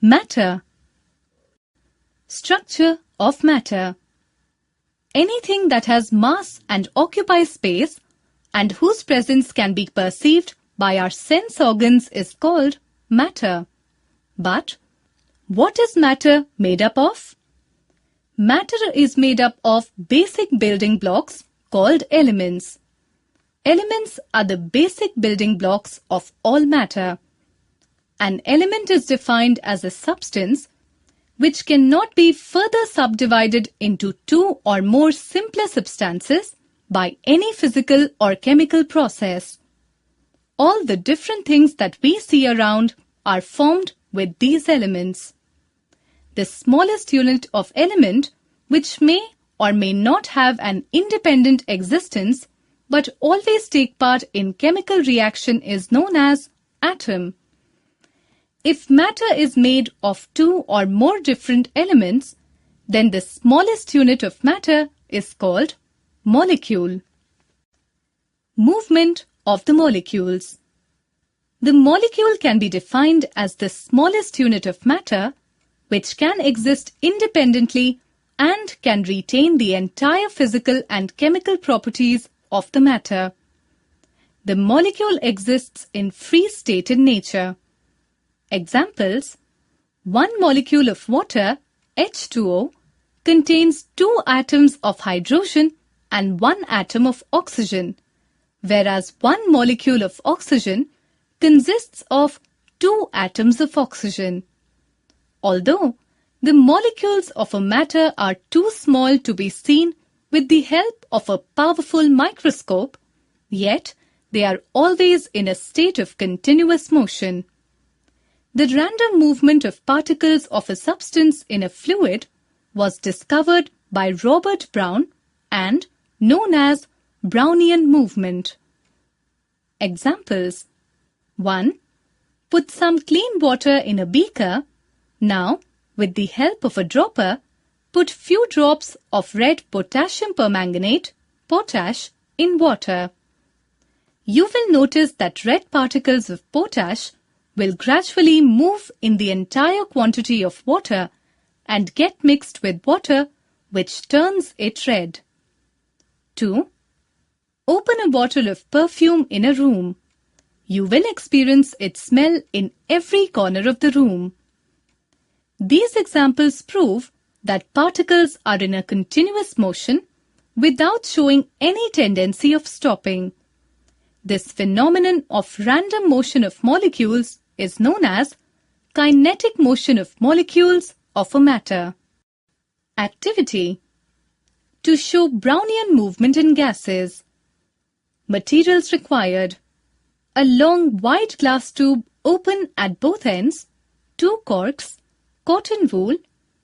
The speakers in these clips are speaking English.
Matter. Structure of matter. Anything that has mass and occupies space and whose presence can be perceived by our sense organs is called matter. But what is matter made up of? Matter is made up of basic building blocks called elements. Elements are the basic building blocks of all matter. An element is defined as a substance which cannot be further subdivided into two or more simpler substances by any physical or chemical process. All the different things that we see around are formed with these elements. The smallest unit of element, which may or may not have an independent existence but always take part in chemical reaction, is known as atom. If matter is made of two or more different elements, then the smallest unit of matter is called molecule. Movement of the molecules. The molecule can be defined as the smallest unit of matter which can exist independently and can retain the entire physical and chemical properties of the matter. The molecule exists in free state in nature. Examples: one molecule of water, H2O, contains two atoms of hydrogen and one atom of oxygen, whereas one molecule of oxygen consists of two atoms of oxygen. Although the molecules of a matter are too small to be seen with the help of a powerful microscope, yet they are always in a state of continuous motion. The random movement of particles of a substance in a fluid was discovered by Robert Brown and known as Brownian movement. Examples: 1. Put some clean water in a beaker. Now, with the help of a dropper, put few drops of red potassium permanganate, potash, in water. You will notice that red particles of potash will gradually move in the entire quantity of water and get mixed with water, which turns it red. 2. Open a bottle of perfume in a room. You will experience its smell in every corner of the room. These examples prove that particles are in a continuous motion without showing any tendency of stopping. This phenomenon of random motion of molecules is known as kinetic motion of molecules of a matter. Activity: to show Brownian movement in gases. Materials required: a long wide glass tube open at both ends, 2 corks, cotton wool,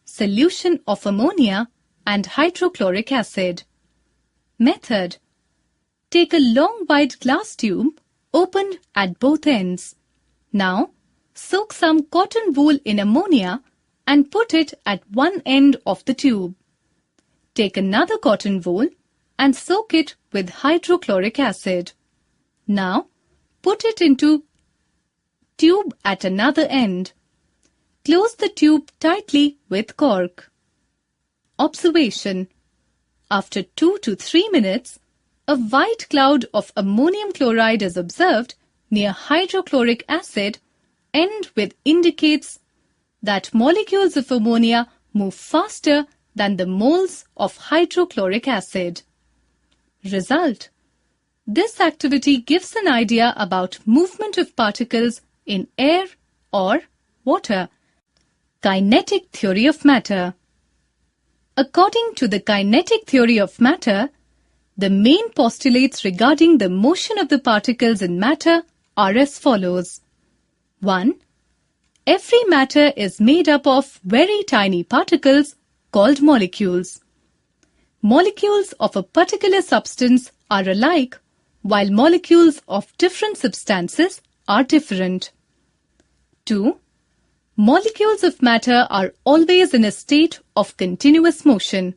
solution of ammonia and hydrochloric acid. Method: take a long wide glass tube opened at both ends. Now, soak some cotton wool in ammonia and put it at one end of the tube. Take another cotton wool and soak it with hydrochloric acid. Now, put it into tube at another end. Close the tube tightly with cork. Observation: after 2 to 3 minutes, a white cloud of ammonium chloride is observed near hydrochloric acid, end with indicates that molecules of ammonia move faster than the moles of hydrochloric acid. Result: this activity gives an idea about movement of particles in air or water. Kinetic theory of matter. According to the kinetic theory of matter, the main postulates regarding the motion of the particles in matter are as follows. 1. Every matter is made up of very tiny particles called molecules. Molecules of a particular substance are alike, while molecules of different substances are different. 2. Molecules of matter are always in a state of continuous motion.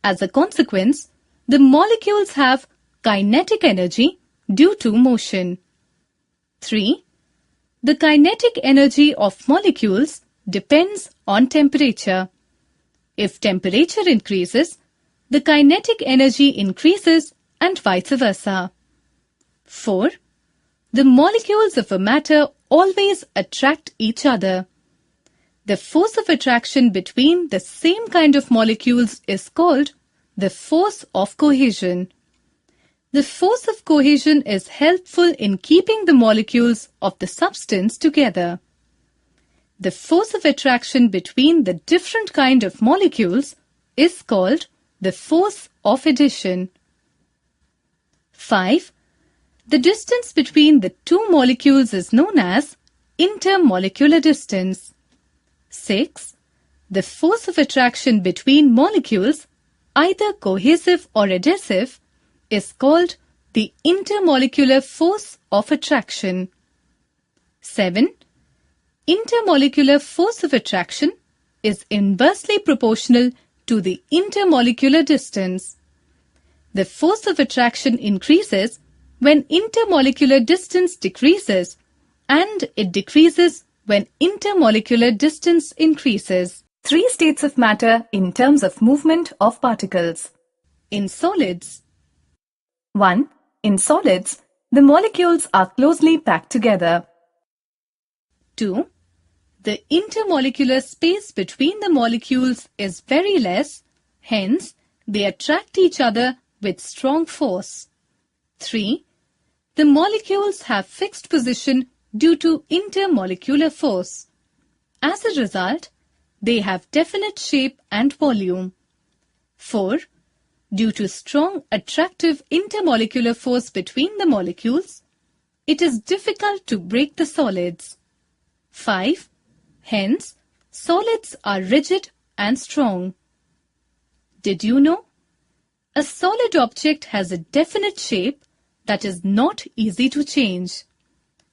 As a consequence, the molecules have kinetic energy due to motion. 3. The kinetic energy of molecules depends on temperature. If temperature increases, the kinetic energy increases and vice versa. 4. The molecules of a matter always attract each other. The force of attraction between the same kind of molecules is called the force of cohesion. The force of cohesion is helpful in keeping the molecules of the substance together. The force of attraction between the different kind of molecules is called the force of addition. 5. The distance between the two molecules is known as intermolecular distance. 6. The force of attraction between molecules, either cohesive or adhesive, is called the intermolecular force of attraction. 7. Intermolecular force of attraction is inversely proportional to the intermolecular distance. The force of attraction increases when intermolecular distance decreases, and it decreases when intermolecular distance increases. 3 states of matter in terms of movement of particles. In solids. 1. In solids, the molecules are closely packed together. 2. The intermolecular space between the molecules is very less, hence they attract each other with strong force. 3. The molecules have fixed position due to intermolecular force. As a result, they have definite shape and volume. 4. Due to strong attractive intermolecular force between the molecules, it is difficult to break the solids. 5. Hence, solids are rigid and strong. Did you know? A solid object has a definite shape that is not easy to change.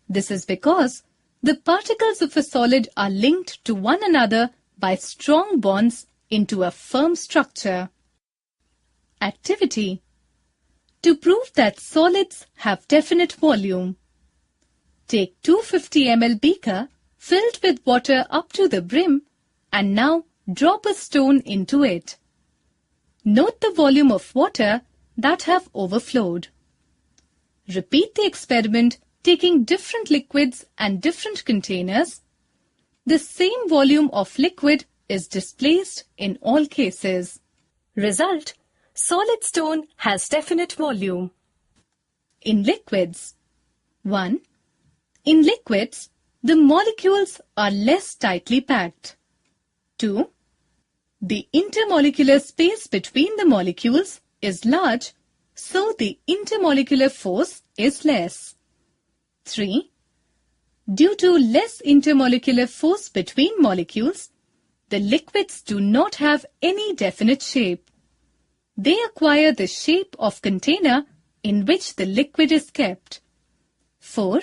This is because the particles of a solid are linked to one another by strong bonds into a firm structure. Activity. To prove that solids have definite volume, take 250 ml beaker filled with water up to the brim and now drop a stone into it. Note the volume of water that have overflowed. Repeat the experiment taking different liquids and different containers. The same volume of liquid is displaced in all cases. Result: solid stone has definite volume. In liquids. 1. In liquids, the molecules are less tightly packed. 2. The intermolecular space between the molecules is large, so the intermolecular force is less. 3. Due to less intermolecular force between molecules, the liquids do not have any definite shape. They acquire the shape of container in which the liquid is kept. 4.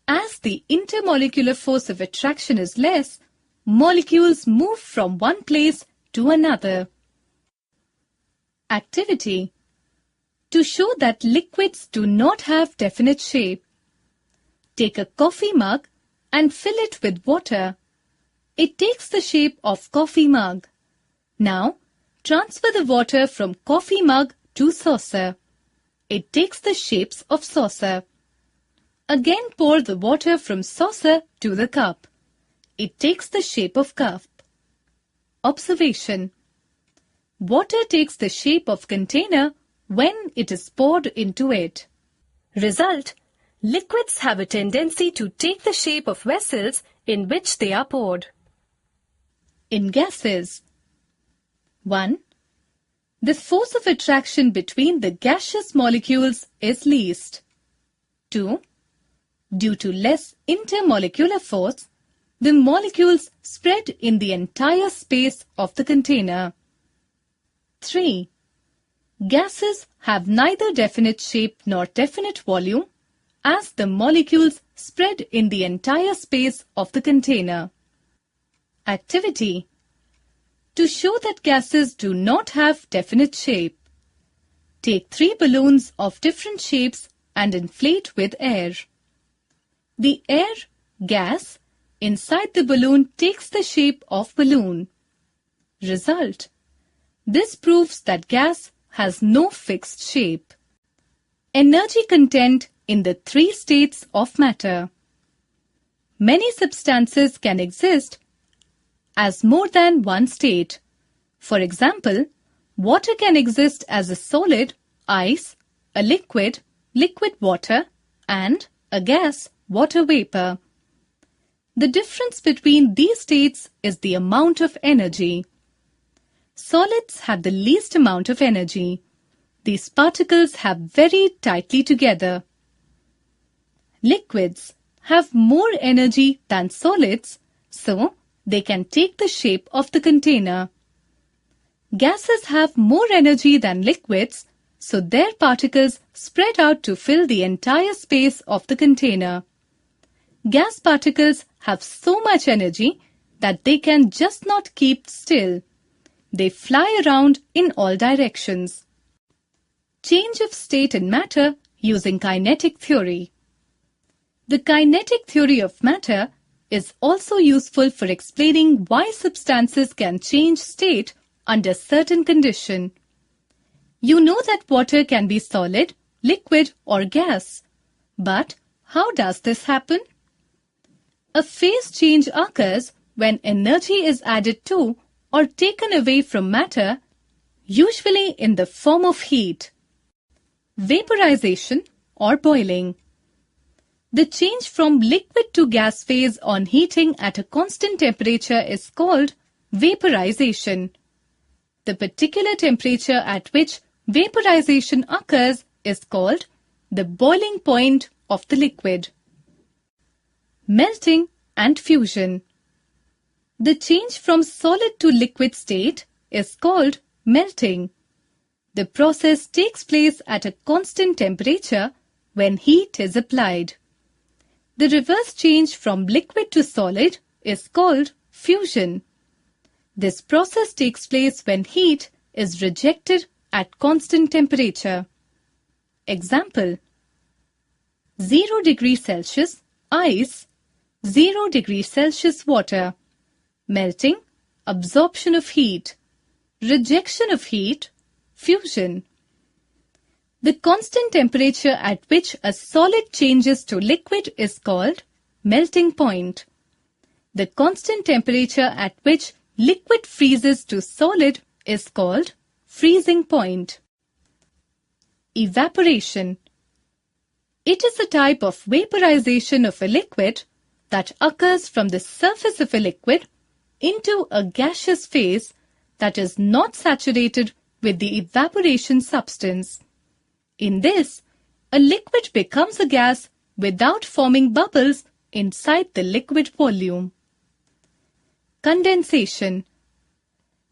As the intermolecular force of attraction is less, molecules move from one place to another. Activity. To show that liquids do not have definite shape, take a coffee mug and fill it with water. It takes the shape of coffee mug. Now, transfer the water from coffee mug to saucer. It takes the shapes of saucer. Again pour the water from saucer to the cup. It takes the shape of cup. Observation. Water takes the shape of container when it is poured into it. Result: liquids have a tendency to take the shape of vessels in which they are poured. In gases. 1. The force of attraction between the gaseous molecules is least. 2. Due to less intermolecular force, the molecules spread in the entire space of the container. 3. Gases have neither definite shape nor definite volume, as the molecules spread in the entire space of the container. Activity. To show that gases do not have definite shape, take 3 balloons of different shapes and inflate with air. The air, gas, inside the balloon takes the shape of balloon. Result: this proves that gas has no fixed shape. Energy content in the three states of matter. Many substances can exist as more than one state. For example, water can exist as a solid, ice, a liquid, liquid water, and a gas, water vapor. The difference between these states is the amount of energy. Solids have the least amount of energy. These particles have very tightly together. Liquids have more energy than solids, so they can take the shape of the container. Gases have more energy than liquids, so their particles spread out to fill the entire space of the container. Gas particles have so much energy that they can just not keep still. They fly around in all directions. Change of state in matter using kinetic theory. The kinetic theory of matter is also useful for explaining why substances can change state under certain conditions. You know that water can be solid, liquid, or gas. But how does this happen? A phase change occurs when energy is added to or taken away from matter, usually in the form of heat. Vaporization or boiling. The change from liquid to gas phase on heating at a constant temperature is called vaporization. The particular temperature at which vaporization occurs is called the boiling point of the liquid. Melting and fusion. The change from solid to liquid state is called melting. The process takes place at a constant temperature when heat is applied. The reverse change from liquid to solid is called fusion. This process takes place when heat is rejected at constant temperature. Example: 0 degrees Celsius ice, 0 degrees Celsius water. Melting, absorption of heat. Rejection of heat, fusion. The constant temperature at which a solid changes to liquid is called melting point. The constant temperature at which liquid freezes to solid is called freezing point. Evaporation. It is a type of vaporization of a liquid that occurs from the surface of a liquid into a gaseous phase that is not saturated with the evaporation substance. In this, a liquid becomes a gas without forming bubbles inside the liquid volume. Condensation.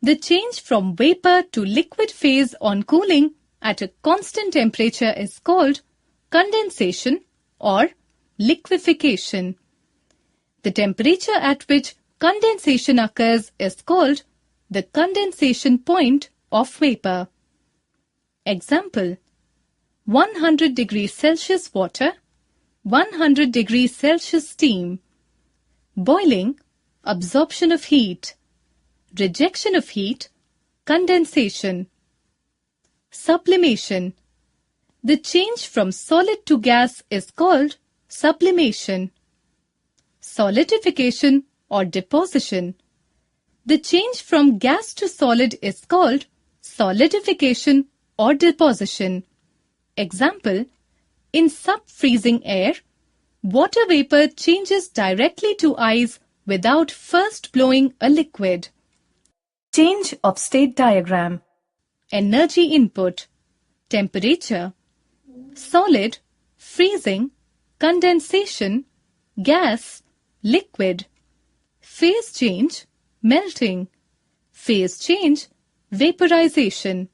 The change from vapor to liquid phase on cooling at a constant temperature is called condensation or liquefaction. The temperature at which condensation occurs is called the condensation point of vapor. Example: 100 degrees Celsius water, 100 degrees Celsius steam. Boiling, absorption of heat. Rejection of heat, condensation. Sublimation. The change from solid to gas is called sublimation. Solidification or deposition. The change from gas to solid is called solidification or deposition. Example: in sub-freezing air, water vapor changes directly to ice without first blowing a liquid. Change of state diagram. Energy input, temperature, solid, freezing, condensation, gas, liquid. Phase change, melting. Phase change, vaporization.